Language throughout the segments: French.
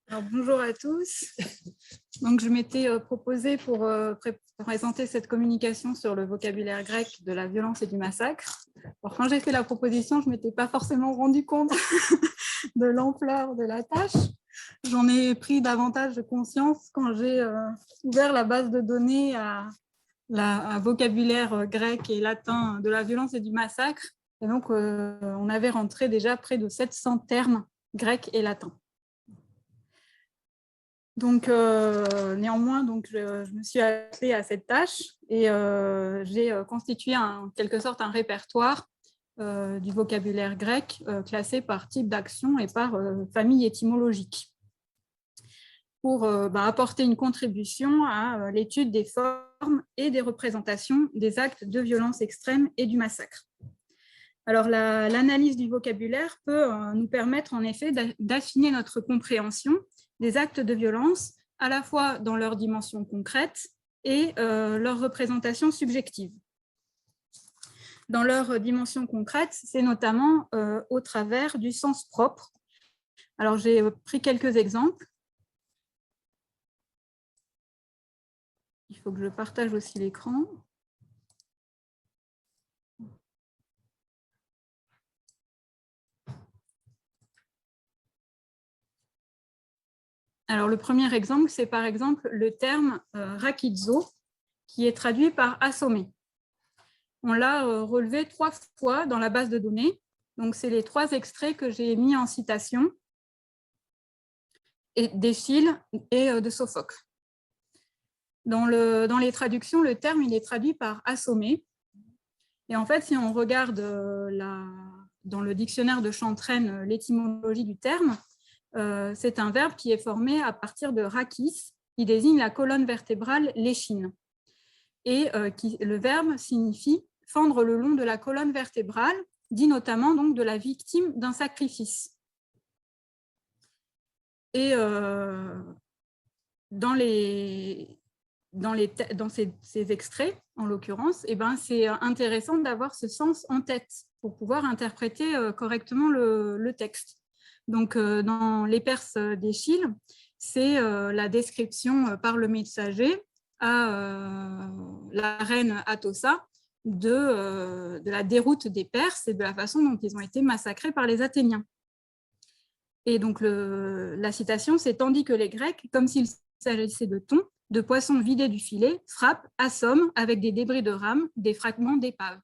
Alors, bonjour à tous. Donc, je m'étais proposée pour présenter cette communication sur le vocabulaire grec de la violence et du massacre. Alors, quand j'ai fait la proposition, je ne m'étais pas forcément rendu compte de l'ampleur de la tâche. J'en ai pris davantage de conscience quand j'ai ouvert la base de données à vocabulaire grec et latin de la violence et du massacre. Et donc, on avait rentré déjà près de 700 termes grecs et latins. Donc, néanmoins, je me suis attelée à cette tâche et j'ai constitué en quelque sorte un répertoire du vocabulaire grec classé par type d'action et par famille étymologique pour apporter une contribution à l'étude des formes et des représentations des actes de violence extrême et du massacre. Alors, l'analyse du vocabulaire peut nous permettre en effet d'affiner notre compréhension des actes de violence, à la fois dans leur dimension concrète et leur représentation subjective. Dans leur dimension concrète, c'est notamment au travers du sens propre. Alors, j'ai pris quelques exemples. Il faut que je partage aussi l'écran. Alors, le premier exemple, c'est par exemple le terme rakizo, qui est traduit par assommer. On l'a relevé 3 fois dans la base de données. Donc, c'est les 3 extraits que j'ai mis en citation d'Échille et de Sophocle. Dans les traductions, le terme il est traduit par assommer. Et en fait, si on regarde dans le dictionnaire de Chantraine l'étymologie du terme, c'est un verbe qui est formé à partir de rakis, qui désigne la colonne vertébrale, l'échine. Et le verbe signifie fendre le long de la colonne vertébrale, dit notamment donc de la victime d'un sacrifice. Et dans ces extraits, en l'occurrence, c'est intéressant d'avoir ce sens en tête pour pouvoir interpréter correctement le texte. Donc, dans les Perses d'Échille, c'est la description par le messager à la reine Atossa de la déroute des Perses et de la façon dont ils ont été massacrés par les Athéniens. Et donc, la citation, c'est « Tandis que les Grecs, comme s'il s'agissait de thon, de poissons vidés du filet, frappent, assomment avec des débris de rames, des fragments d'épave. »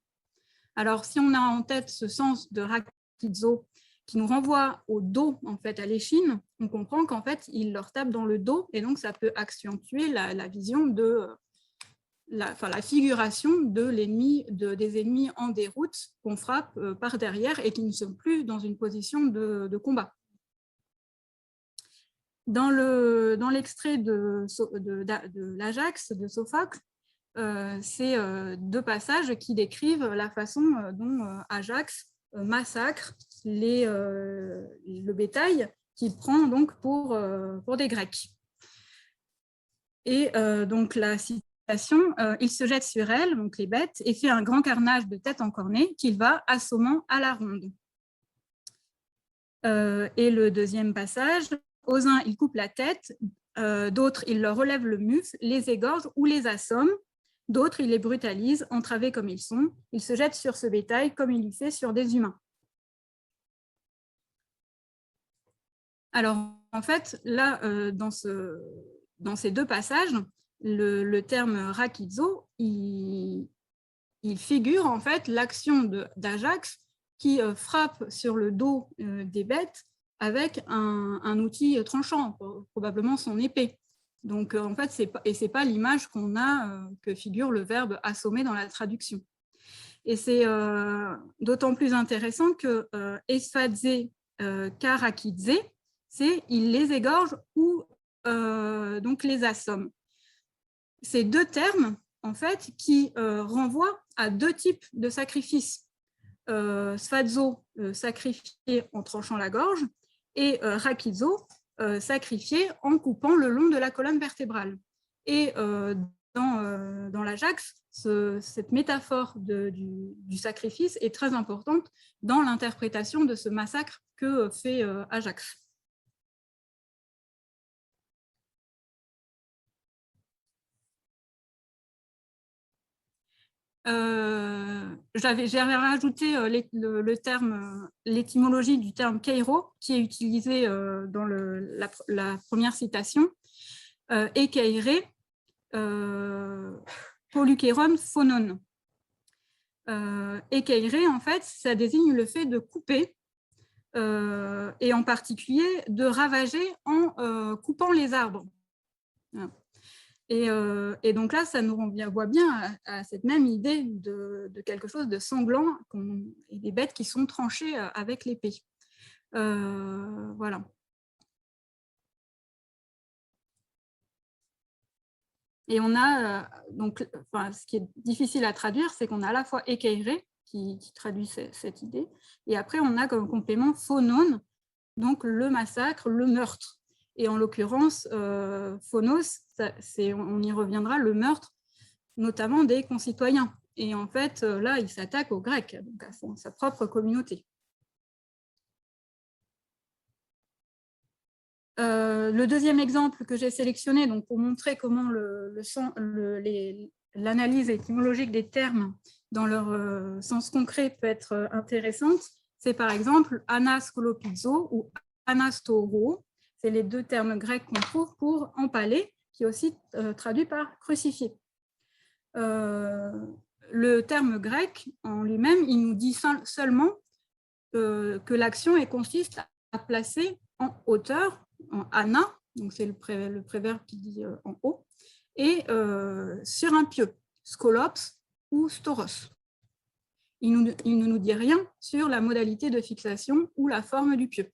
Alors, si on a en tête ce sens de rakizo qui nous renvoie au dos, en fait, à l'échine, on comprend qu'en fait, il leur tape dans le dos et donc ça peut accentuer la vision de la figuration des ennemis en déroute qu'on frappe par derrière et qui ne sont plus dans une position de combat. Dans l'extrait de l'Ajax de Sophocle, c'est 2 passages qui décrivent la façon dont Ajax massacre le bétail qu'il prend donc pour des Grecs. Et donc la citation, il se jette sur elles, donc les bêtes, et fait un grand carnage de tête encornée qu'il va assommant à la ronde. Et le deuxième passage, aux uns il coupe la tête, d'autres il leur relève le muscle, les égorge ou les assomme, d'autres il les brutalise, entravés comme ils sont, il se jette sur ce bétail comme il le fait sur des humains. Alors en fait, là, dans ces 2 passages, le terme rakizo, il figure en fait l'action d'Ajax qui frappe sur le dos des bêtes avec un outil tranchant, probablement son épée. Donc en fait, c'est pas l'image qu'on a que figure le verbe assommer dans la traduction. Et c'est d'autant plus intéressant que esphadze karakidze, c'est il les égorge ou donc les assomme. Ces 2 termes en fait qui renvoient à 2 types de sacrifices. Sphadzo, sacrifié en tranchant la gorge, et rakizo, sacrifié en coupant le long de la colonne vertébrale. Et dans l'Ajax, cette métaphore du sacrifice est très importante dans l'interprétation de ce massacre que fait Ajax. J'avais rajouté le terme, l'étymologie du terme Keiro, qui est utilisé dans la première citation, Ekeire, Polukeron phonon. Ekeire, en fait, ça désigne le fait de couper, et en particulier de ravager en coupant les arbres. Et donc là, ça nous renvoie bien à cette même idée de quelque chose de sanglant et des bêtes qui sont tranchées avec l'épée. Voilà. Et on a, donc, ce qui est difficile à traduire, c'est qu'on a à la fois Ekeire, qui traduit cette idée, et après on a comme complément phonon, donc le massacre, le meurtre. Et en l'occurrence, phonos, on y reviendra, le meurtre, notamment des concitoyens. Et en fait, là, il s'attaque aux Grecs, donc à sa propre communauté. Le deuxième exemple que j'ai sélectionné, donc pour montrer comment l'analyse étymologique des termes dans leur sens concret peut être intéressante, c'est par exemple anaskolopizo ou anastoro. C'est les deux termes grecs qu'on trouve pour empaler, qui est aussi traduit par crucifié. Le terme grec en lui-même, il nous dit seulement que l'action consiste à placer en hauteur, en ana, donc c'est le préverbe qui dit en haut, et sur un pieu, skolops ou storos. Il ne nous dit rien sur la modalité de fixation ou la forme du pieu.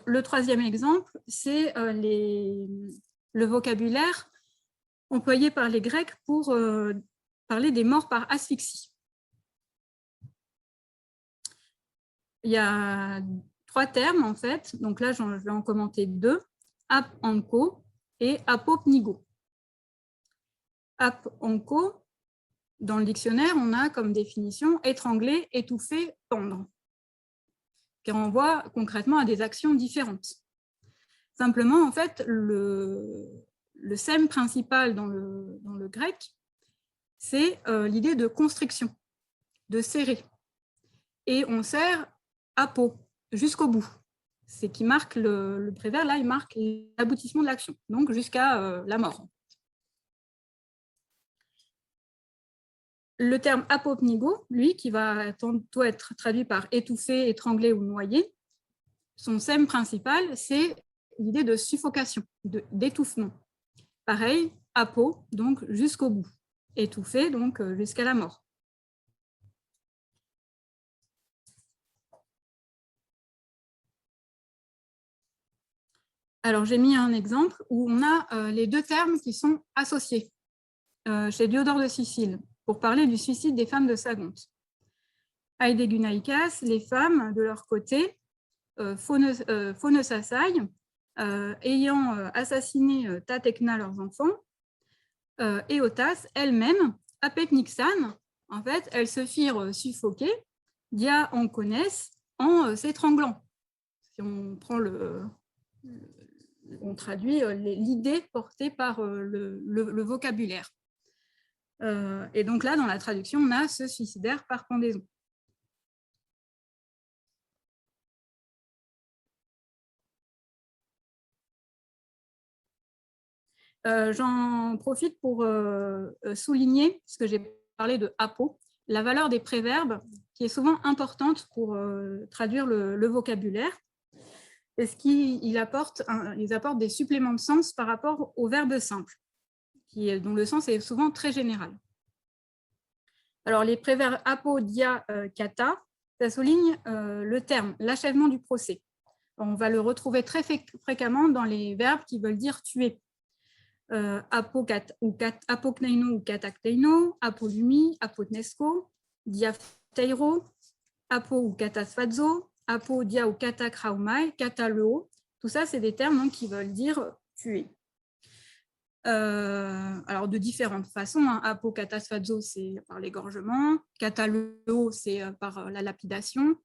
Le troisième exemple, c'est le vocabulaire employé par les Grecs pour parler des morts par asphyxie. Il y a 3 termes, en fait. Donc là, je vais en commenter 2. Ap-anko et apopnigo. Ap-anko, dans le dictionnaire, on a comme définition étrangler, étouffer, pendre, qui renvoie concrètement à des actions différentes. Simplement, en fait, le sème principal dans le grec, c'est l'idée de constriction, de serrer. Et on serre apo, jusqu'au bout. C'est qui marque le préverbe, là, il marque l'aboutissement de l'action, donc jusqu'à la mort. Le terme apopnigo, lui, qui va tantôt être traduit par étouffer, étrangler ou noyer, son sème principal, c'est l'idée de suffocation, d'étouffement. Pareil, apo, donc jusqu'au bout. Étouffer, donc jusqu'à la mort. Alors, j'ai mis un exemple où on a les deux termes qui sont associés chez Diodore de Sicile pour parler du suicide des femmes de Sagonte. Aedegunaikas, les femmes, de leur côté, Phonesasaï, ayant assassiné Tatekna, leurs enfants, et Otas, elles-mêmes, Apeknixan, en fait, elles se firent suffoquer, dia en connaissent, en s'étranglant. Si on prend on traduit l'idée portée par le vocabulaire. Et donc là, dans la traduction, on a se suicidaire par pendaison. J'en profite pour souligner, puisque j'ai parlé de apo, la valeur des préverbes, qui est souvent importante pour traduire le vocabulaire, parce qu'ils apportent des suppléments de sens par rapport au verbe simple, dont le sens est souvent très général. Alors, les préverbes apo, dia, kata, ça souligne le terme, l'achèvement du procès. On va le retrouver très fréquemment dans les verbes qui veulent dire tuer. Apokneino ou katakteino, apolumi, apotnesco, diapteiro, apo ou katasfazo, apo, dia ou katakraumai, kataleo. Tout ça, c'est des termes qui veulent dire tuer. Alors, de différentes façons. Apo, katasfazo, c'est par l'égorgement. Kataleo, c'est par la lapidation.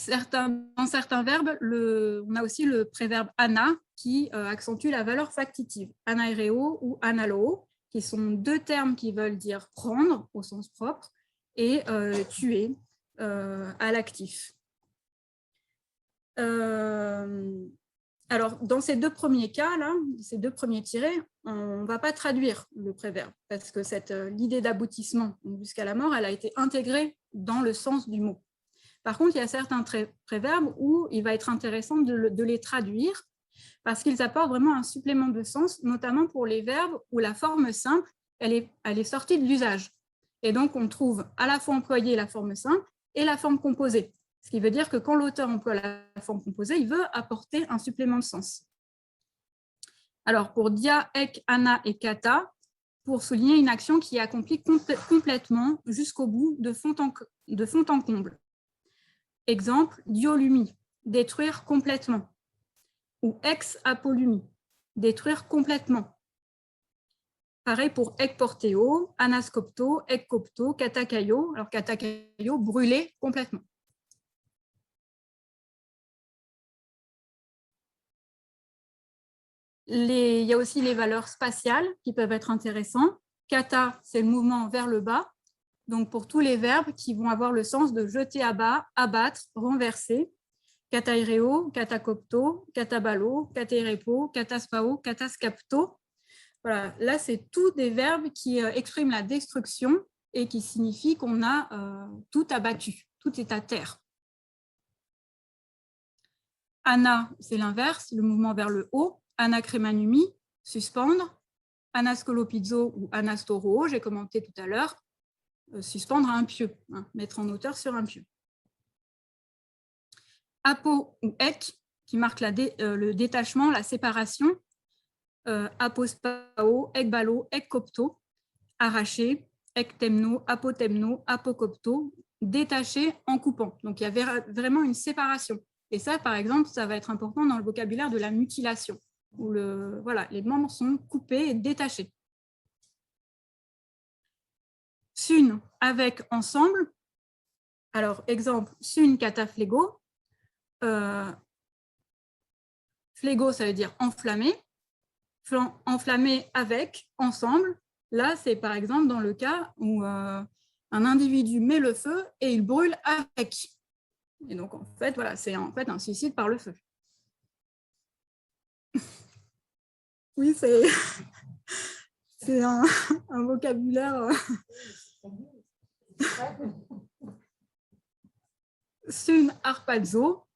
Dans certains verbes, on a aussi le préverbe ana qui accentue la valeur factitive, anaereo ou analoo, qui sont deux termes qui veulent dire prendre au sens propre et tuer à l'actif. Alors, dans ces deux premiers cas, là, ces deux premiers tirés, on ne va pas traduire le préverbe parce que l'idée d'aboutissement jusqu'à la mort, elle a été intégrée dans le sens du mot. Par contre, il y a certains préverbes où il va être intéressant de les traduire parce qu'ils apportent vraiment un supplément de sens, notamment pour les verbes où la forme simple, elle est sortie de l'usage. Et donc, on trouve à la fois employé la forme simple et la forme composée. Ce qui veut dire que quand l'auteur emploie la forme composée, il veut apporter un supplément de sens. Alors, pour dia, ek, ana et kata, pour souligner une action qui est accomplie complètement jusqu'au bout de fond en comble. Exemple, diolumi, détruire complètement. Ou ex apolumi, détruire complètement. Pareil pour ek porteo, anaskopto, ek kopto, katakayo. Alors, katakayo, brûler complètement. Il y a aussi les valeurs spatiales qui peuvent être intéressantes. Kata, c'est le mouvement vers le bas. Donc, pour tous les verbes qui vont avoir le sens de jeter à bas, abattre, renverser. Kataireo, katakopto, katabalo, katairepo, kataspao, kataskapto. Voilà, là, c'est tous des verbes qui expriment la destruction et qui signifient qu'on a tout abattu, tout est à terre. Ana, c'est l'inverse, le mouvement vers le haut. Anakremanumi, suspendre. Anascolopizzo ou anastoro, j'ai commenté tout à l'heure, suspendre à un pieu, hein, mettre en hauteur sur un pieu. Apo ou ek, qui marque le détachement, la séparation. Apospao, ekbalo, ekkopto, arraché, ektemno, apotemno, apokopto, détaché en coupant. Donc, il y avait vraiment une séparation. Et ça, par exemple, ça va être important dans le vocabulaire de la mutilation, où les membres sont coupés et détachés. Sun, avec, ensemble. Alors, exemple, sun kata flego. Flego, ça veut dire enflammé. Enflammé avec, ensemble. Là, c'est par exemple dans le cas où un individu met le feu et il brûle avec. Et donc, en fait, voilà, c'est en fait un suicide par le feu. Oui, c'est un vocabulaire. Sun harpazo,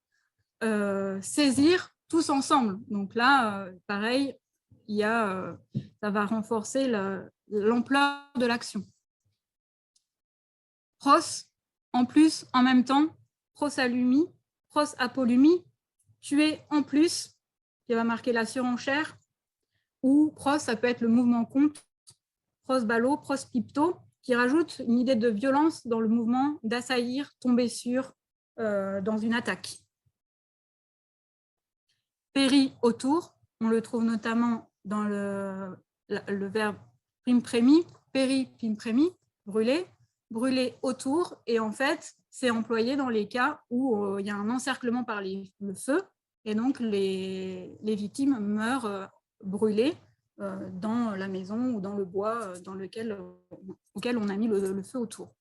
saisir tous ensemble. Donc là, pareil, ça va renforcer l'ampleur de l'action. Pros, en plus, en même temps, prosalumi, pros apolumi, tuer en plus, qui va marquer la surenchère, ou pros, ça peut être le mouvement contre, pros balo, pros pipto, qui rajoute une idée de violence dans le mouvement d'assaillir, tomber sur, dans une attaque. Péri, autour, on le trouve notamment dans le verbe primpremi, péri, primpremi, brûler, brûler autour, et en fait, c'est employé dans les cas où il y a un encerclement par le feu, et donc les victimes meurent brûlées dans la maison ou dans le bois auquel on a mis le feu autour.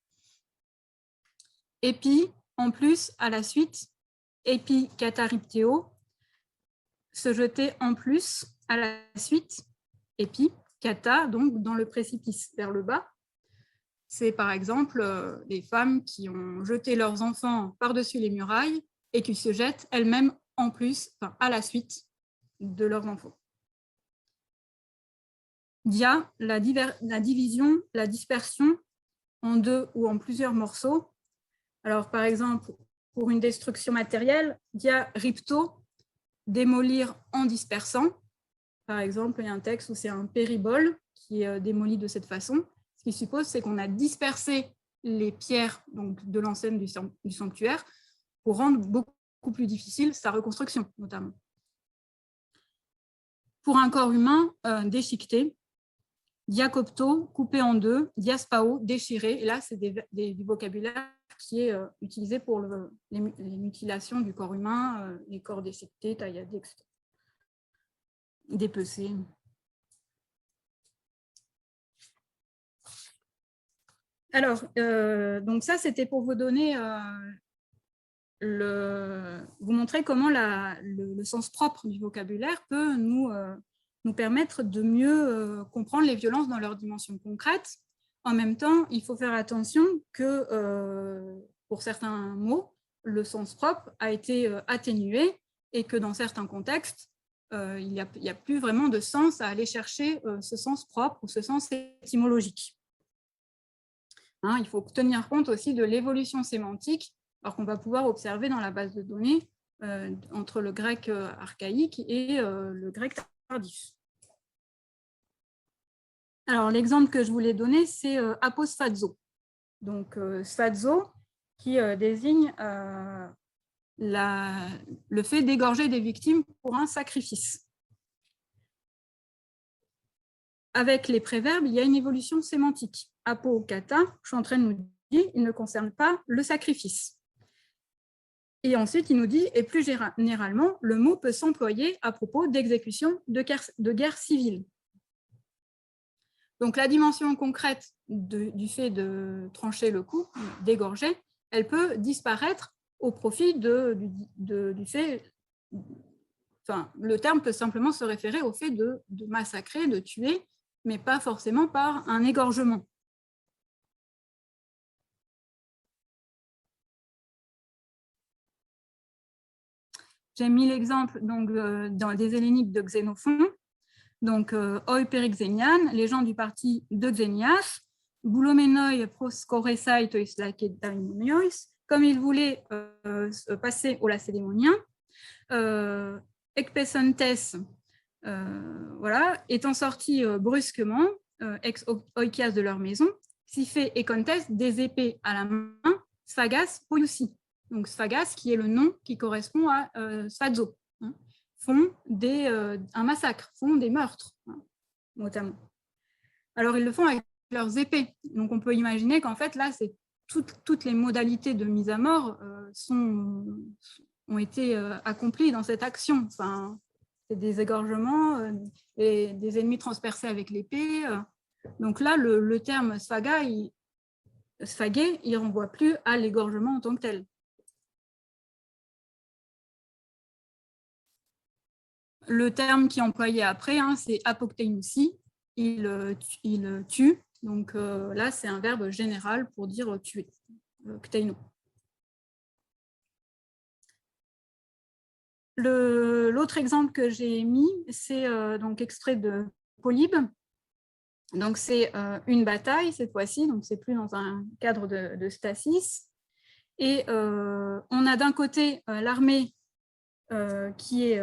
Épi, en plus, à la suite, épi kataripteo, se jeter en plus à la suite, épi, kata, donc dans le précipice vers le bas. C'est par exemple les femmes qui ont jeté leurs enfants par-dessus les murailles et qui se jettent elles-mêmes en plus, enfin, à la suite de leurs enfants. Dia, la division, la dispersion en deux ou en plusieurs morceaux. Alors par exemple, pour une destruction matérielle, dia ripto, démolir en dispersant. Par exemple, il y a un texte où c'est un péribole qui est démoli de cette façon. Ce qui suppose, c'est qu'on a dispersé les pierres donc, de l'enceinte du sanctuaire pour rendre beaucoup plus difficile sa reconstruction, notamment. Pour un corps humain, déchiqueté, diacopto, coupé en deux, diaspao, déchiré. Et là, c'est du vocabulaire qui est utilisé pour les mutilations du corps humain, les corps déchiquetés, tailladés, etc. Dépecés. Alors, donc ça, c'était pour vous donner, vous montrer comment le sens propre du vocabulaire peut nous permettre de mieux comprendre les violences dans leur dimension concrète. En même temps, il faut faire attention que pour certains mots, le sens propre a été atténué et que dans certains contextes, il n'y a plus vraiment de sens à aller chercher ce sens propre ou ce sens étymologique. Hein, il faut tenir compte aussi de l'évolution sémantique, alors qu'on va pouvoir observer dans la base de données entre le grec archaïque et le grec tardif. Alors, l'exemple que je voulais donner, c'est aposphazo. Donc, sphazo, qui désigne le fait d'égorger des victimes pour un sacrifice. Avec les préverbes, il y a une évolution sémantique. Apo, kata, je suis en train de nous dire, il ne concerne pas le sacrifice. Et ensuite, il nous dit, et plus généralement, le mot peut s'employer à propos d'exécution de guerre civile. Donc, la dimension concrète du fait de trancher le cou, d'égorger, elle peut disparaître au profit du fait... Enfin, le terme peut simplement se référer au fait de massacrer, de tuer, mais pas forcément par un égorgement. J'ai mis l'exemple dans des Helléniques de Xénophon, donc oi perixénian, les gens du parti de Xénias, bouloménoi proscoresai tois lacédaimonios, comme ils voulaient passer aux lacédémoniens, ekpesontes, voilà, étant sortis brusquement, ex oikias de leur maison, si fait econtes, des épées à la main, sphagas poiousi. Donc sphagas, qui est le nom qui correspond à sphazo, hein, font un massacre, font des meurtres, hein, notamment. Alors ils le font avec leurs épées. Donc on peut imaginer qu'en fait là, c'est toutes les modalités de mise à mort ont été accomplies dans cette action. Enfin, c'est des égorgements, et des ennemis transpercés avec l'épée. Donc là, le terme sphagué, il ne renvoie plus à l'égorgement en tant que tel. Le terme qui est employé après, hein, c'est apokteinousi, il tue. Donc là, c'est un verbe général pour dire tuer, kteino. L'autre exemple que j'ai mis, c'est donc extrait de Polybe. Donc c'est une bataille cette fois-ci, donc c'est plus dans un cadre de stasis. Et on a d'un côté l'armée qui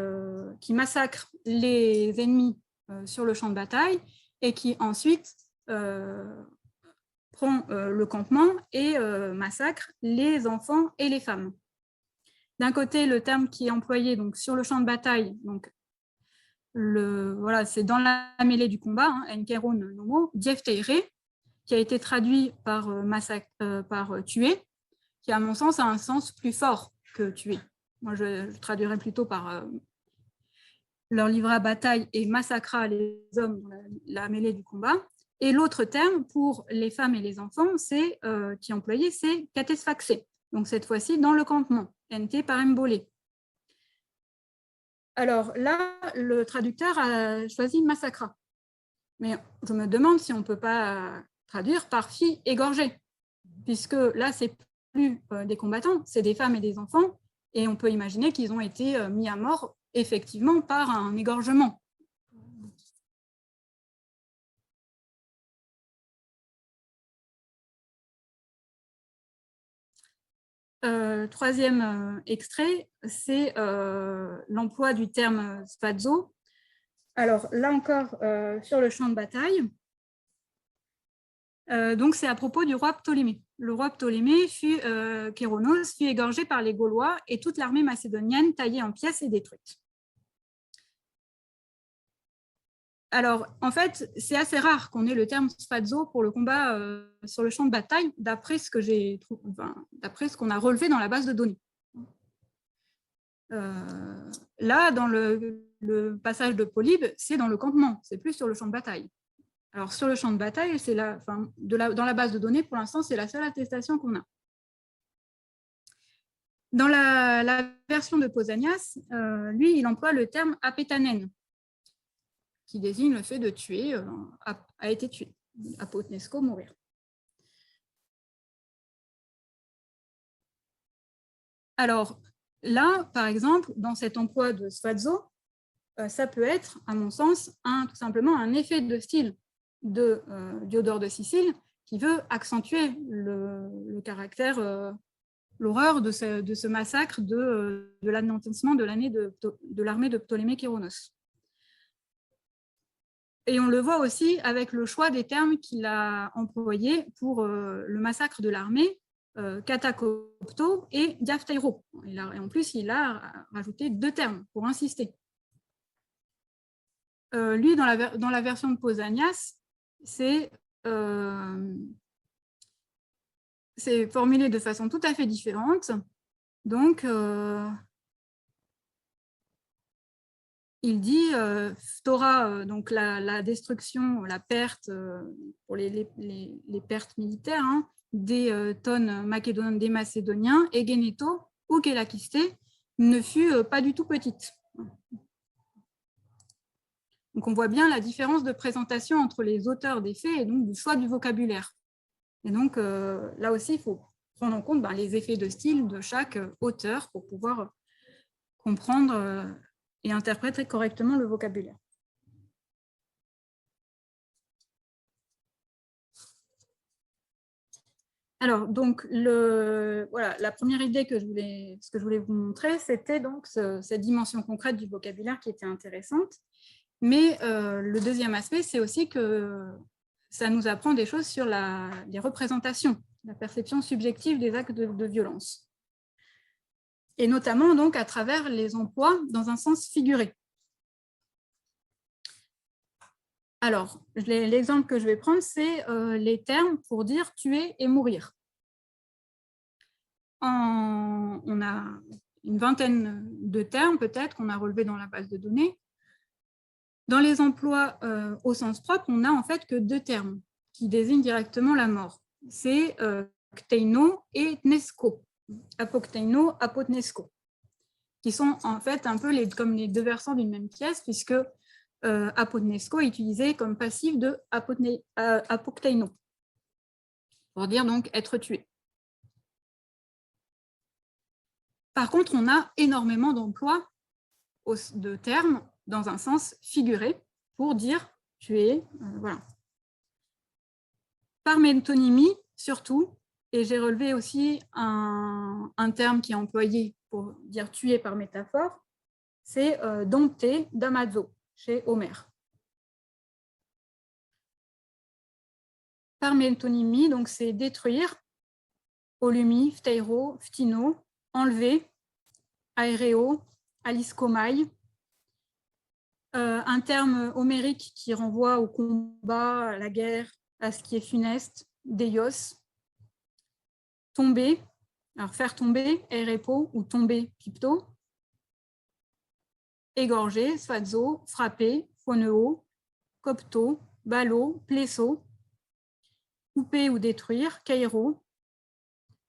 massacre les ennemis sur le champ de bataille et qui ensuite prend le campement et massacre les enfants et les femmes. D'un côté, le terme qui est employé donc, sur le champ de bataille, donc, voilà, c'est dans la mêlée du combat, hein, enkeron nomo, diefteire, qui a été traduit par, par tuer, qui à mon sens a un sens plus fort que tuer. Moi, je traduirais plutôt par leur livra bataille et massacra les hommes dans la mêlée du combat. Et l'autre terme pour les femmes et les enfants, qui est employé, c'est katesphaxe. Donc cette fois-ci dans le campement, nt parembolé. Alors là, le traducteur a choisi massacra. Mais je me demande si on ne peut pas traduire par fille égorgée, puisque là, c'est plus des combattants, c'est des femmes et des enfants, et on peut imaginer qu'ils ont été mis à mort effectivement par un égorgement. Troisième extrait, c'est l'emploi du terme sphazo. Alors là encore, sur le champ de bataille, donc c'est à propos du roi Ptolémée. Le roi Ptolémée Kéronos, fut égorgé par les Gaulois et toute l'armée macédonienne taillée en pièces et détruite. Alors, en fait, c'est assez rare qu'on ait le terme sfazo pour le combat sur le champ de bataille, d'après ce qu'on a relevé dans la base de données. Là, dans le passage de Polybe, c'est dans le campement, c'est plus sur le champ de bataille. Alors, sur le champ de bataille, dans la base de données, pour l'instant, c'est la seule attestation qu'on a. Dans la version de Pausanias, lui, il emploie le terme apétanen, qui désigne le fait de tuer, a été tué, apotnesco, mourir. Alors, là, par exemple, dans cet emploi de sfazo, ça peut être, à mon sens, tout simplement un effet de style de Diodore de Sicile qui veut accentuer le caractère, l'horreur de ce massacre de l'anéantissement de l'armée de Ptolémée Kéronos. Et on le voit aussi avec le choix des termes qu'il a employés pour le massacre de l'armée, Katakopto et Diaphteiro. Et en plus, il a rajouté 2 termes pour insister. Lui, dans la version de Pausanias, c'est formulé de façon tout à fait différente. Donc, il dit donc la destruction, la perte, pour les pertes militaires, hein, des tonnes des Macédoniens, et Geneto ou Kélakisté ne fut pas du tout petite. Donc on voit bien la différence de présentation entre les auteurs des faits et donc du choix du vocabulaire. Et donc là aussi, il faut prendre en compte les effets de style de chaque auteur pour pouvoir comprendre et interpréter correctement le vocabulaire. Alors, donc, la première idée que je voulais vous montrer, c'était donc cette dimension concrète du vocabulaire qui était intéressante. Mais le deuxième aspect, c'est aussi que ça nous apprend des choses sur les représentations, la perception subjective des actes de violence. Et notamment donc à travers les emplois dans un sens figuré. Alors, l'exemple que je vais prendre, c'est les termes pour dire tuer et mourir. On a une vingtaine de termes, peut-être, qu'on a relevés dans la base de données. Dans les emplois au sens propre, on n'a en fait que 2 termes qui désignent directement la mort. C'est kteino et tnesko, apokteino, apotnesko, qui sont en fait un peu comme les 2 versants d'une même pièce, puisque apotnesko est utilisé comme passif de apokteino, pour dire donc être tué. Par contre, on a énormément d'emplois de termes dans un sens figuré pour dire tuer, voilà. Par métonymie, surtout, et j'ai relevé aussi un terme qui est employé pour dire tuer par métaphore, c'est dompter d'Amazo, chez Homère. Par métonymie, donc c'est détruire, olumi, phteiro, phtino, enlever, aéréo, aliskomai, un terme homérique qui renvoie au combat, à la guerre, à ce qui est funeste, deios, tomber, alors faire tomber, erepo, ou tomber, pipto, égorger, sfazo, frapper, phoneo, copto, balo, plesso, couper ou détruire, kairo,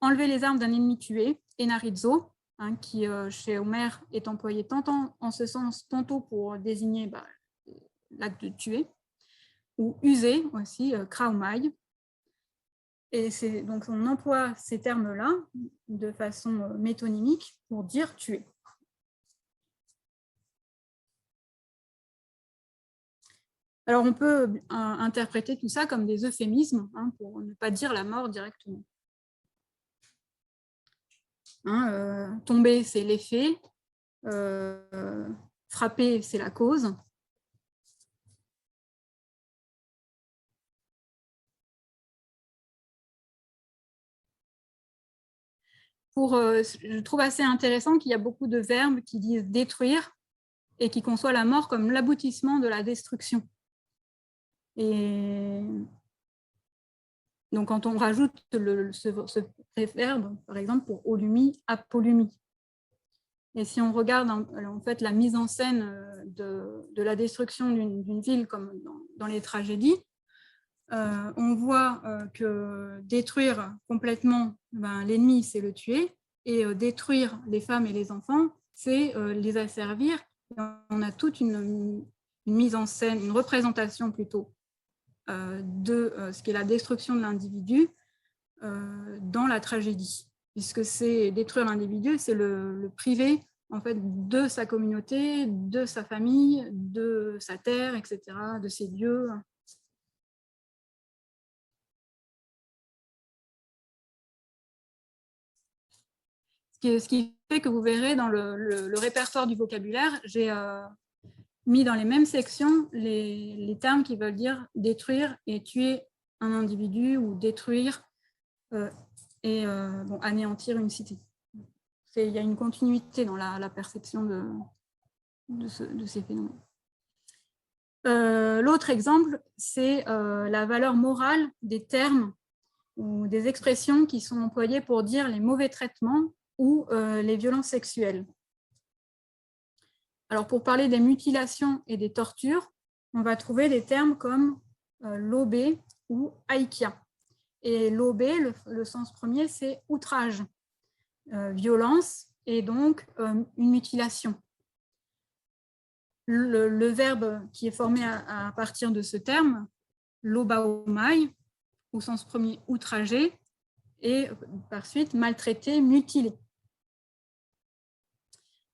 enlever les armes d'un ennemi tué, enarizo, hein, qui chez Homère est employé tantôt en ce sens, tantôt pour désigner l'acte de tuer, ou user aussi, kraumai. Et donc on emploie ces termes-là de façon métonymique pour dire tuer. Alors on peut interpréter tout ça comme des euphémismes, hein, pour ne pas dire la mort directement. Hein, tomber, c'est l'effet, frapper, c'est la cause. Je trouve assez intéressant qu'il y a beaucoup de verbes qui disent détruire et qui conçoivent la mort comme l'aboutissement de la destruction. Et donc, quand on rajoute ce préverbe, par exemple, pour holumie, apolumie. Et si on regarde en fait la mise en scène de la destruction d'une ville comme dans les tragédies, on voit que détruire complètement l'ennemi, c'est le tuer, et détruire les femmes et les enfants, c'est les asservir. Et on a toute une mise en scène, une représentation plutôt de ce qu'est la destruction de l'individu dans la tragédie, puisque c'est détruire l'individu, c'est le priver en fait de sa communauté, de sa famille, de sa terre, etc., de ses lieux. Ce qui fait que vous verrez dans le répertoire du vocabulaire, j'ai mis dans les mêmes sections les termes qui veulent dire détruire et tuer un individu ou détruire et anéantir une cité. Il y a une continuité dans la perception de ces phénomènes. L'autre exemple, c'est la valeur morale des termes ou des expressions qui sont employées pour dire les mauvais traitements ou les violences sexuelles. Alors, pour parler des mutilations et des tortures, on va trouver des termes comme lobé ou aikia. Et lobé, le sens premier, c'est outrage, violence et donc une mutilation. Le verbe qui est formé à partir de ce terme, lobaomai, au sens premier outragé, et par suite maltraité, mutilé.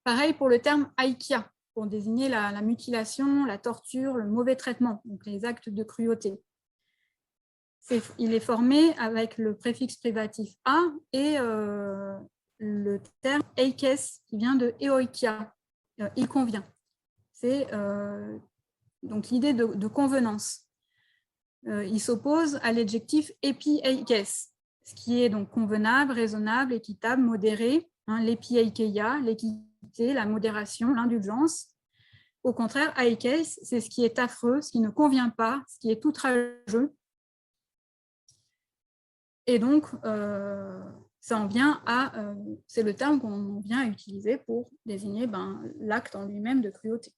Pareil pour le terme aikia, pour désigner la mutilation, la torture, le mauvais traitement, donc les actes de cruauté. Il est formé avec le préfixe privatif a et le terme eikes qui vient de eoikia, il convient. C'est donc l'idée de convenance. Il s'oppose à l'adjectif epi-eikes, ce qui est donc convenable, raisonnable, équitable, modéré, hein, l'épi-eikeia, l'équité, la modération, l'indulgence. Au contraire, eikes, c'est ce qui est affreux, ce qui ne convient pas, ce qui est outrageux. Et donc, ça en vient à, c'est le terme qu'on vient à utiliser pour désigner l'acte en lui-même de cruauté.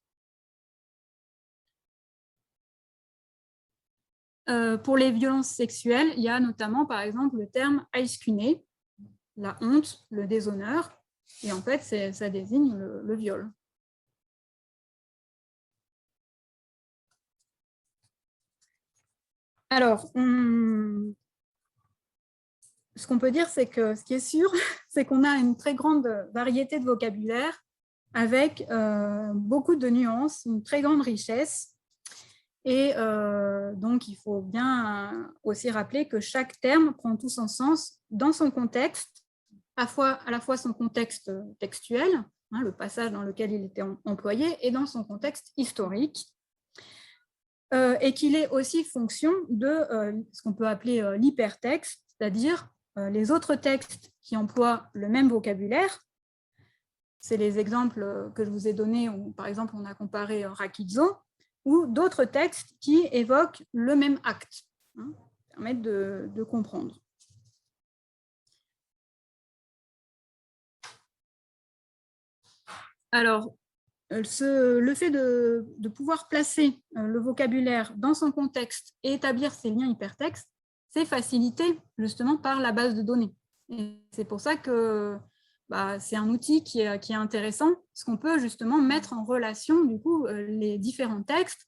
Pour les violences sexuelles, il y a notamment, par exemple, le terme aiskune, la honte, le déshonneur, et en fait, ça désigne le viol. Alors, ce qu'on peut dire, c'est que ce qui est sûr, c'est qu'on a une très grande variété de vocabulaire avec beaucoup de nuances, une très grande richesse. Et donc, il faut bien aussi rappeler que chaque terme prend tout son sens dans son contexte, à la fois son contexte textuel, hein, le passage dans lequel il était employé, et dans son contexte historique, et qu'il est aussi fonction de ce qu'on peut appeler l'hypertexte, c'est-à-dire les autres textes qui emploient le même vocabulaire. C'est les exemples que je vous ai donnés, où par exemple on a comparé Rakizo, ou d'autres textes qui évoquent le même acte, hein, permettent de comprendre. Alors, le fait de pouvoir placer le vocabulaire dans son contexte et établir ces liens hypertextes, c'est facilité justement par la base de données. Et c'est pour ça que c'est un outil qui est intéressant, parce qu'on peut justement mettre en relation du coup les différents textes,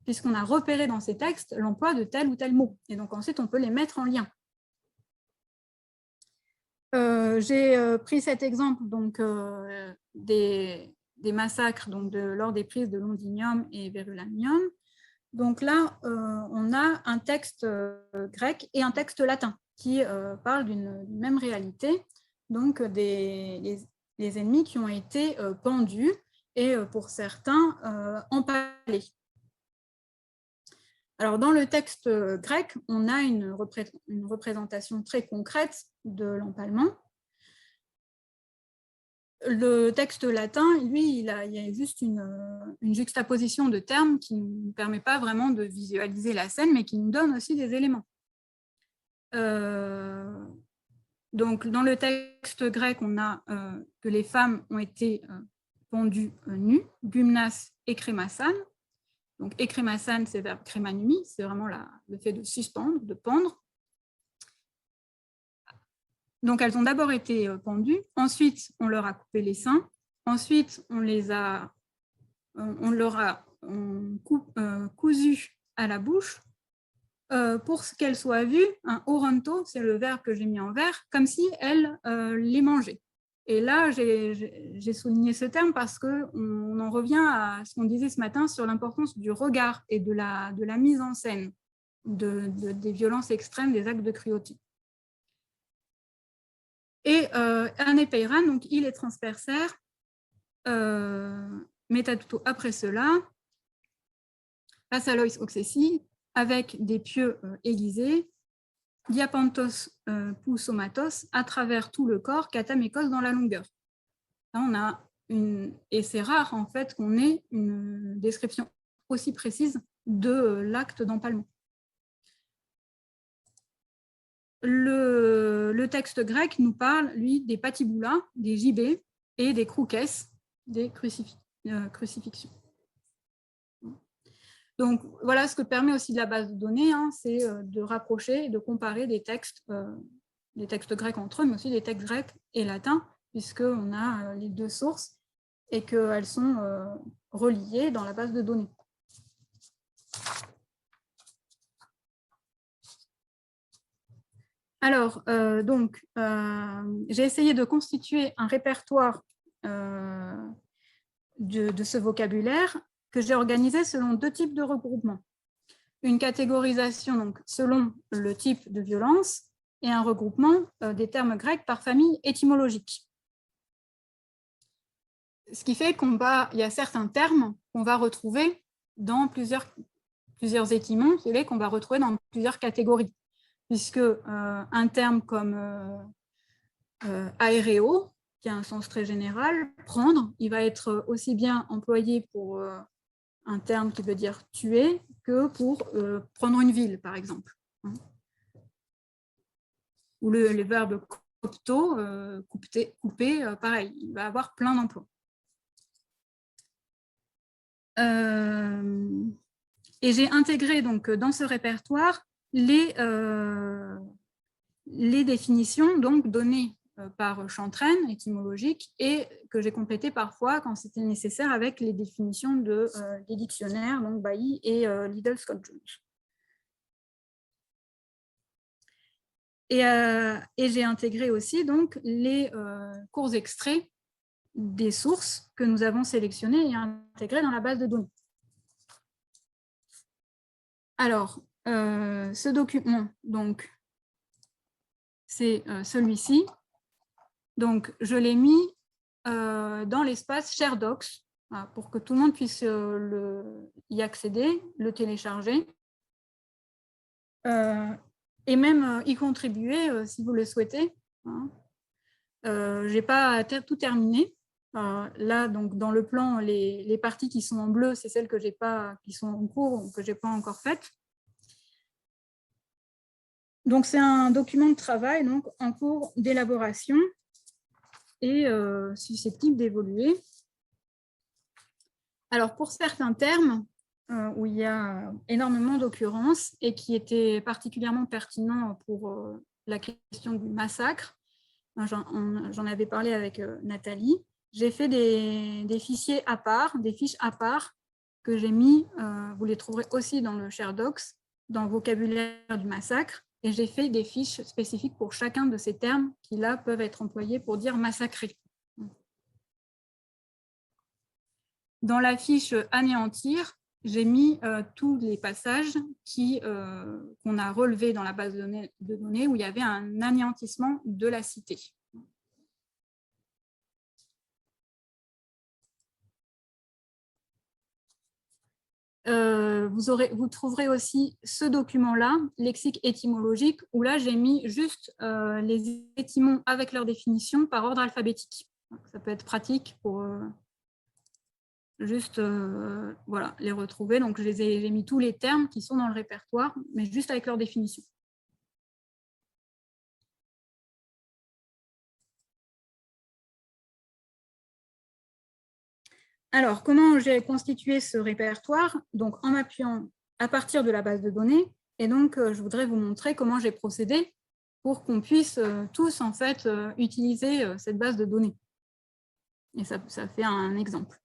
puisqu'on a repéré dans ces textes l'emploi de tel ou tel mot. Et donc ensuite, on peut les mettre en lien. J'ai pris cet exemple donc, des massacres donc, lors des prises de Londinium et Verulamium. Donc là, on a un texte grec et un texte latin qui parlent d'une même réalité, donc les ennemis qui ont été pendus et pour certains empalés. Alors, dans le texte grec, on a une représentation très concrète de l'empalement. Le texte latin, lui, il y a juste une juxtaposition de termes qui ne nous permet pas vraiment de visualiser la scène, mais qui nous donne aussi des éléments. Donc, dans le texte grec, on a que les femmes ont été pendues nues, gymnas et crémassan. Donc, ekrémassan, c'est le verbe crémanumi, c'est vraiment le fait de suspendre, de pendre. Donc, elles ont d'abord été pendues, ensuite, on leur a coupé les seins, ensuite, on leur a cousu à la bouche pour qu'elles soient vues, un oranto, c'est le verbe que j'ai mis en vert, comme si elles les mangeaient. Et là, j'ai souligné ce terme parce qu'on en revient à ce qu'on disait ce matin sur l'importance du regard et de la mise en scène des violences extrêmes, des actes de cruauté. Et un épeiran, donc il est transpersaire, metatuto après cela, pasalois oxessi, avec des pieux aiguisés, diapantos pousomatos, à travers tout le corps, katamekos dans la longueur. Là, on a et c'est rare en fait qu'on ait une description aussi précise de l'acte d'empalement. Le texte grec nous parle, lui, des patiboulas, des gibets et des croukes, des crucifixions. Donc, voilà ce que permet aussi de la base de données, hein, c'est de rapprocher et de comparer des textes grecs entre eux, mais aussi des textes grecs et latins, puisqu'on a les deux sources et qu'elles sont reliées dans la base de données. Alors, j'ai essayé de constituer un répertoire de ce vocabulaire que j'ai organisé selon deux types de regroupements. Une catégorisation donc, selon le type de violence et un regroupement des termes grecs par famille étymologique. Ce qui fait qu'il y a certains termes qu'on va retrouver dans plusieurs étymons, qu'on va retrouver dans plusieurs catégories, puisque un terme comme aéréo, qui a un sens très général, prendre, il va être aussi bien employé pour un terme qui veut dire tuer que pour prendre une ville, par exemple. Ou les verbes copto, couper, pareil, il va avoir plein d'emplois. Et j'ai intégré donc dans ce répertoire les définitions donc données par Chantraine, étymologique, et que j'ai complétées parfois quand c'était nécessaire avec les définitions des dictionnaires, donc Bailly et Liddell Scott Jones. Et j'ai intégré aussi donc les courts extraits des sources que nous avons sélectionnées et intégrées dans la base de données. Alors, ce document, donc, c'est celui-ci. Donc, je l'ai mis dans l'espace ShareDocs pour que tout le monde puisse y accéder, le télécharger et même y contribuer si vous le souhaitez. Je n'ai pas tout terminé. Là, donc, dans le plan, les parties qui sont en bleu, c'est celles que qui sont en cours ou que je n'ai pas encore faites. Donc, c'est un document de travail donc, en cours d'élaboration et susceptible d'évoluer. Alors, pour certains termes où il y a énormément d'occurrences et qui étaient particulièrement pertinents pour la question du massacre, j'en avais parlé avec Nathalie, j'ai fait des fichiers à part, des fiches à part que j'ai mis, vous les trouverez aussi dans le ShareDocs, dans le vocabulaire du massacre, et j'ai fait des fiches spécifiques pour chacun de ces termes qui, là, peuvent être employés pour dire massacrer. Dans la fiche anéantir, j'ai mis tous les passages qu'on a relevés dans la base de données où il y avait un anéantissement de la cité. Vous trouverez aussi ce document-là, lexique étymologique, où là, j'ai mis juste les étymons avec leur définition par ordre alphabétique. Ça peut être pratique pour juste voilà, les retrouver. Donc, j'ai mis tous les termes qui sont dans le répertoire, mais juste avec leur définition. Alors, comment j'ai constitué ce répertoire? Donc, en m'appuyant à partir de la base de données. Et donc, je voudrais vous montrer comment j'ai procédé pour qu'on puisse tous, en fait, utiliser cette base de données. Et ça fait un exemple.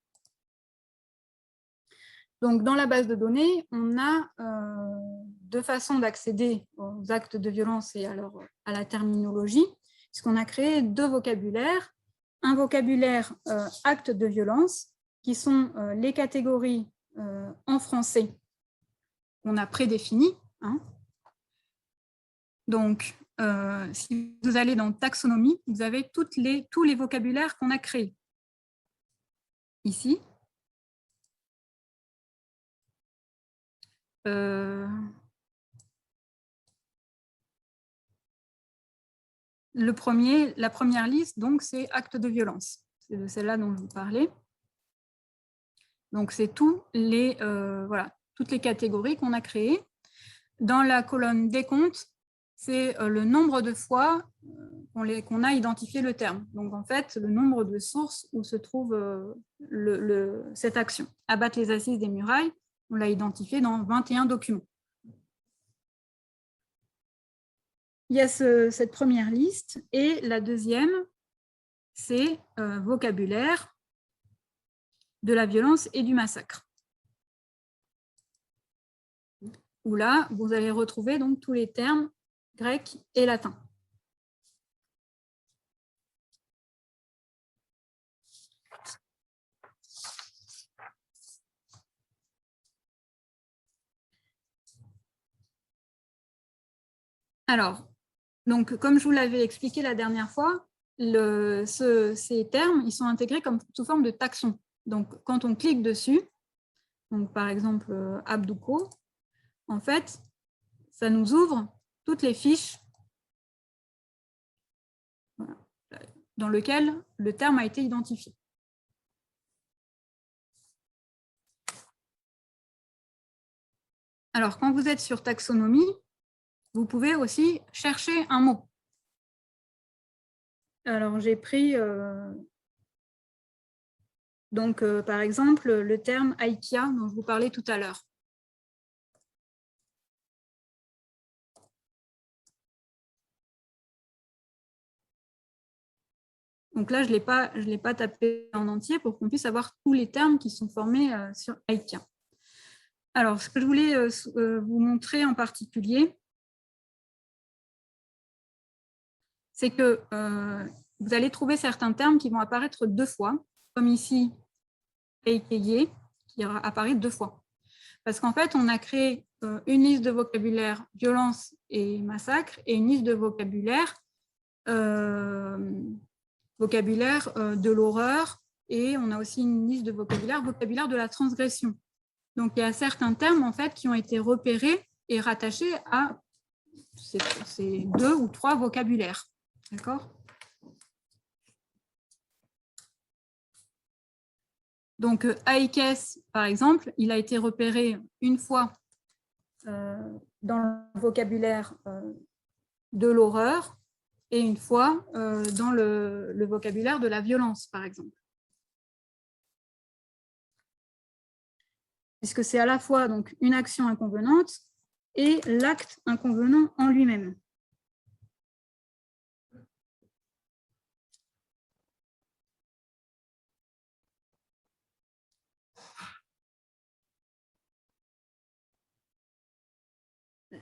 Donc, dans la base de données, on a deux façons d'accéder aux actes de violence et à la terminologie, puisqu'on a créé deux vocabulaires. Un vocabulaire acte de violence, qui sont les catégories en français qu'on a prédéfinies. Hein. Donc, si vous allez dans taxonomie, vous avez tous les vocabulaires qu'on a créés. Ici. La première liste, donc, c'est acte de violence. C'est de celle-là dont je vous parlais. Donc, c'est voilà, toutes les catégories qu'on a créées. Dans la colonne décompte, c'est le nombre de fois qu'on a identifié le terme. Donc, en fait, le nombre de sources où se trouve cette action. Abattre les assises des murailles, on l'a identifié dans 21 documents. Il y a cette première liste et la deuxième, c'est vocabulaire de la violence et du massacre. Où là, vous allez retrouver donc tous les termes grecs et latins. Alors, donc, comme je vous l'avais expliqué la dernière fois, ces termes, ils sont intégrés sous forme de taxons. Donc, quand on clique dessus, donc par exemple Abduko, en fait, ça nous ouvre toutes les fiches dans lesquelles le terme a été identifié. Alors, quand vous êtes sur taxonomie, vous pouvez aussi chercher un mot. Alors, j'ai pris, par exemple, le terme aikia dont je vous parlais tout à l'heure. Donc là, je ne l'ai pas tapé en entier pour qu'on puisse avoir tous les termes qui sont formés sur aikia. Alors, ce que je voulais vous montrer en particulier, c'est que vous allez trouver certains termes qui vont apparaître deux fois, comme ici, Eikeye, qui apparaît deux fois. Parce qu'en fait, on a créé une liste de vocabulaire violence et massacre et une liste de vocabulaire de l'horreur, et on a aussi une liste de vocabulaire de la transgression. Donc, il y a certains termes en fait, qui ont été repérés et rattachés à ces deux ou trois vocabulaires. D'accord ? Donc, Aikes, par exemple, il a été repéré une fois dans le vocabulaire de l'horreur et une fois dans le vocabulaire de la violence, par exemple. Puisque c'est à la fois donc, une action inconvenante et l'acte inconvenant en lui-même.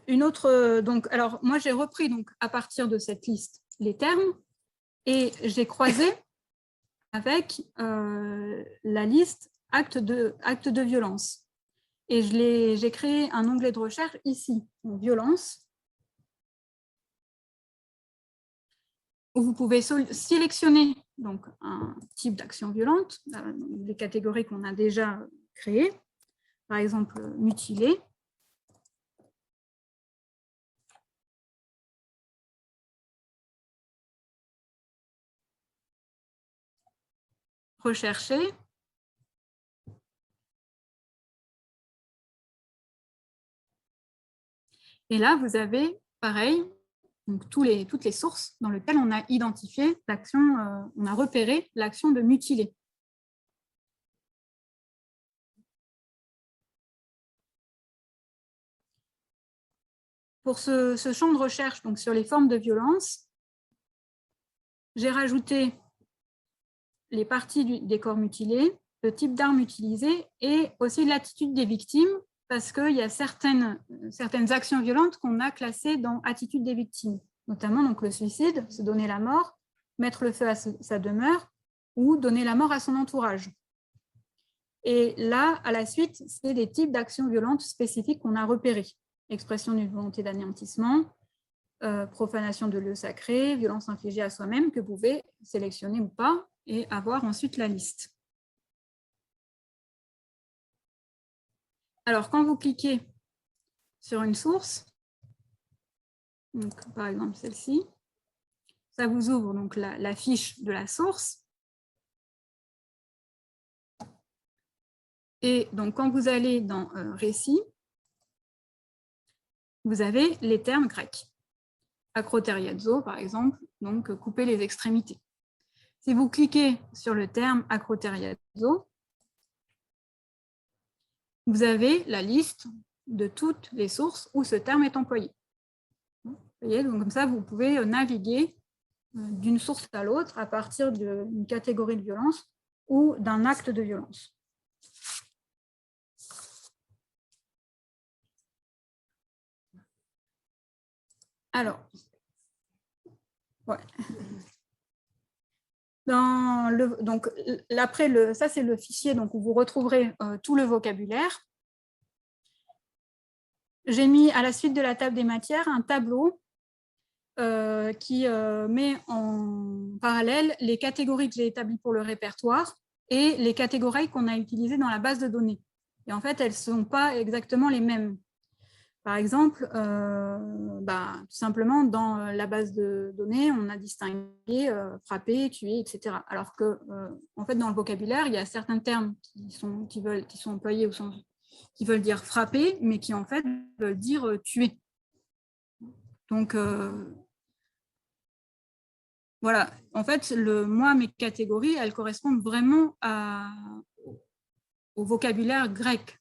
Une autre, alors moi j'ai repris donc, à partir de cette liste les termes et j'ai croisé avec la liste actes de violence. Et j'ai créé un onglet de recherche ici, violence, où vous pouvez sélectionner donc, un type d'action violente, les catégories qu'on a déjà créées, par exemple mutiler. rechercher. Et là, vous avez, pareil, donc toutes les sources dans lesquelles on a identifié l'action, on a repéré l'action de mutiler. Pour ce champ de recherche donc sur les formes de violence, j'ai rajouté les parties des corps mutilés, le type d'arme utilisée et aussi l'attitude des victimes, parce qu'il y a certaines actions violentes qu'on a classées dans attitude des victimes, notamment donc, le suicide, se donner la mort, mettre le feu à sa demeure ou donner la mort à son entourage. Et là, à la suite, c'est des types d'actions violentes spécifiques qu'on a repérées. Expression d'une volonté d'anéantissement, profanation de lieux sacrés, violence infligée à soi-même, que vous pouvez sélectionner ou pas, et avoir ensuite la liste. Alors, quand vous cliquez sur une source, donc, par exemple celle-ci, ça vous ouvre donc la fiche de la source. Et donc, quand vous allez dans récit, vous avez les termes grecs. Acroteriazo, par exemple, donc couper les extrémités. Si vous cliquez sur le terme acroteriazo, vous avez la liste de toutes les sources où ce terme est employé. Vous voyez, donc comme ça, vous pouvez naviguer d'une source à l'autre à partir d'une catégorie de violence ou d'un acte de violence. Alors, ouais. Donc, après, ça c'est le fichier donc, où vous retrouverez tout le vocabulaire. J'ai mis à la suite de la table des matières un tableau qui met en parallèle les catégories que j'ai établies pour le répertoire et les catégories qu'on a utilisées dans la base de données. Et en fait, elles ne sont pas exactement les mêmes. Par exemple, tout simplement, dans la base de données, on a distingué frapper, tuer, etc. Alors que, en fait, dans le vocabulaire, il y a certains termes qui sont employés ou qui veulent dire frapper, mais qui, en fait, veulent dire tuer. Donc, voilà. En fait, moi, mes catégories, elles correspondent vraiment au vocabulaire grec,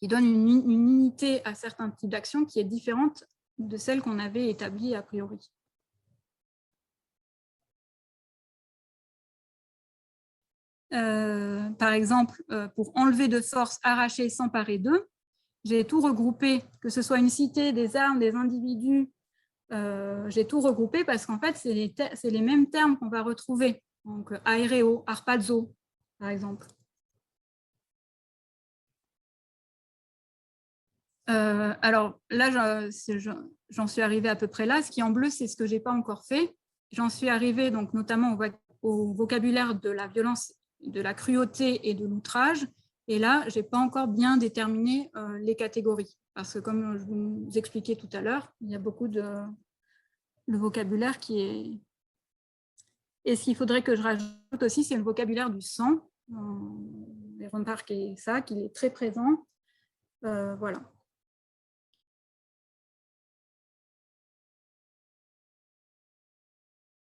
qui donne une unité à certains types d'actions qui est différente de celle qu'on avait établie a priori. Par exemple, pour enlever de force, arracher, s'emparer d'eux, j'ai tout regroupé, que ce soit une cité, des armes, des individus, j'ai tout regroupé parce qu'en fait, c'est les mêmes termes qu'on va retrouver. Donc, aéreo, arpazo, par exemple. Alors là, j'en suis arrivée à peu près là. Ce qui est en bleu, c'est ce que je n'ai pas encore fait. J'en suis arrivée donc, notamment au vocabulaire de la violence, de la cruauté et de l'outrage. Et là, je n'ai pas encore bien déterminé les catégories. Parce que comme je vous expliquais tout à l'heure, il y a beaucoup de vocabulaire qui est... Et ce qu'il faudrait que je rajoute aussi, c'est le vocabulaire du sang. Remarquez ça, qu'il est très présent. Voilà.